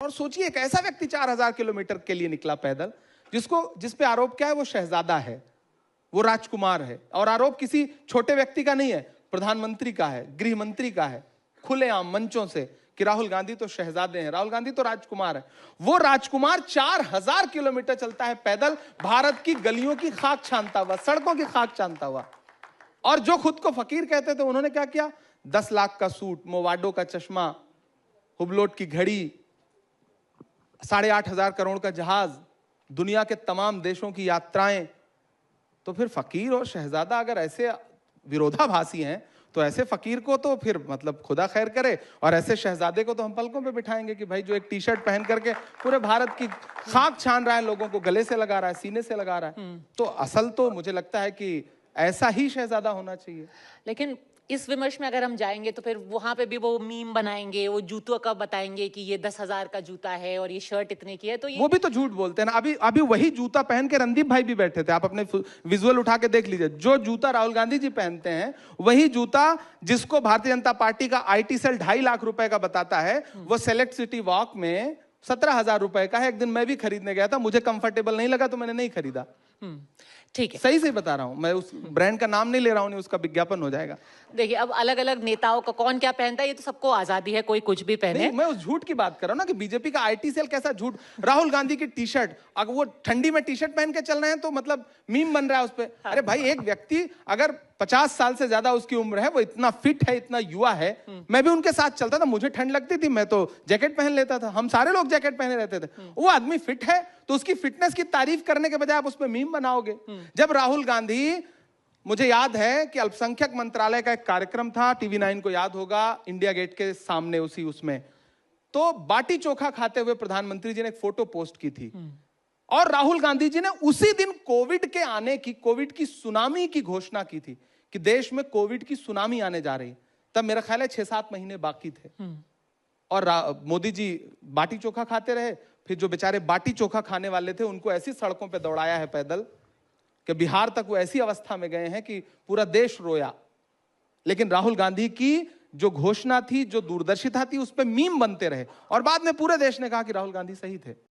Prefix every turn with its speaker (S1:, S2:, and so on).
S1: और सोचिए एक ऐसा व्यक्ति 4000 किलोमीटर के लिए निकला पैदल, जिस पे आरोप क्या है, वो शहजादा है, वो राजकुमार है, और आरोप किसी छोटे व्यक्ति का नहीं है, प्रधानमंत्री का है, गृह मंत्री का है, खुलेआम मंचों से कि राहुल गांधी तो शहजादे हैं, राहुल गांधी तो राजकुमार है। वो राजकुमार 4000 किलोमीटर चलता है पैदल, भारत की गलियों की खाक छानता हुआ, सड़कों की खाक छानता हुआ। और जो खुद को फकीर कहते थे, उन्होंने क्या किया? 10 लाख का सूट, मोवाडो का चश्मा, हुबलोट की घड़ी, 8,500 करोड़ का जहाज, दुनिया के तमाम देशों की यात्राएं। तो फिर फकीर और शहजादा अगर ऐसे विरोधाभासी हैं, तो ऐसे फकीर को तो फिर मतलब खुदा खैर करे, और ऐसे शहजादे को तो हम पलकों पे बिठाएंगे कि भाई जो एक टी शर्ट पहन करके पूरे भारत की खाक छान रहा है, लोगों को गले से लगा रहा है, सीने से लगा रहा है। तो असल तो मुझे लगता है कि ऐसा ही शहजादा होना चाहिए।
S2: लेकिन इस विमर्श में अगर हम जाएंगे तो फिर वहां पे भी वो मीम बनाएंगे, वो जूतों का बताएंगे कि ये 10,000 का जूता है और ये शर्ट इतने की है, तो ये
S1: वो भी तो झूठ बोलते हैं ना। अभी वही जूता पहन के रणदीप भाई भी बैठे थे, आप अपने विजुअल उठा के देख लीजिए। जो जूता राहुल गांधी जी पहनते हैं, वही जूता जिसको भारतीय जनता पार्टी का IT सेल 2.5 लाख रुपए का बताता है, वो सेलेक्ट सिटी वॉक में 17,000 रुपए का है। एक दिन मैं भी खरीदने गया था, मुझे कंफर्टेबल नहीं लगा तो मैंने नहीं खरीदा।
S2: ठीक है,
S1: सही से बता रहा हूं, मैं उस ब्रांड का नाम नहीं ले रहा हूं, नहीं उसका विज्ञापन हो जाएगा।
S2: देखिए अब अलग अलग नेताओं का कौन क्या पहनता है, ये तो सबको आजादी है, कोई कुछ भी पहने।
S1: मैं उस झूठ की बात कर रहा हूं ना कि बीजेपी का IT सेल कैसा झूठ। राहुल गांधी की टी शर्ट, अगर वो ठंडी में टी शर्ट पहन के चल रहे हैं तो मतलब मीम बन रहा है उस पे। अरे भाई, एक व्यक्ति अगर 50 साल से ज्यादा उसकी उम्र है, वो इतना फिट है, इतना युवा है, मैं भी उनके साथ चलता था, मुझे ठंड लगती थी, मैं तो जैकेट पहन लेता था, हम सारे लोग जैकेट पहने रहते थे। वो आदमी फिट है तो उसकी फिटनेस की तारीफ करने के बजाय आप उस पर मीम बनाओगे। जब राहुल गांधी, मुझे याद है कि अल्पसंख्यक मंत्रालय का एक कार्यक्रम था, TV9 को याद होगा, इंडिया गेट के सामने उसमें तो बाटी चोखा खाते हुए प्रधानमंत्री जी ने एक फोटो पोस्ट की थी, और राहुल गांधी जी ने उसी दिन कोविड की सुनामी की घोषणा की थी कि देश में कोविड की सुनामी आने जा रही। तब मेरा ख्याल है 6-7 महीने बाकी थे, और मोदी जी बाटी चोखा खाते रहे। फिर जो बेचारे बाटी चोखा खाने वाले थे, उनको ऐसी सड़कों पे दौड़ाया है पैदल कि बिहार तक वो ऐसी अवस्था में गए हैं कि पूरा देश रोया। लेकिन राहुल गांधी की जो घोषणा थी, जो दूरदर्शिता थी, उस पे मीम बनते रहे, और बाद में पूरे देश ने कहा कि राहुल गांधी सही थे।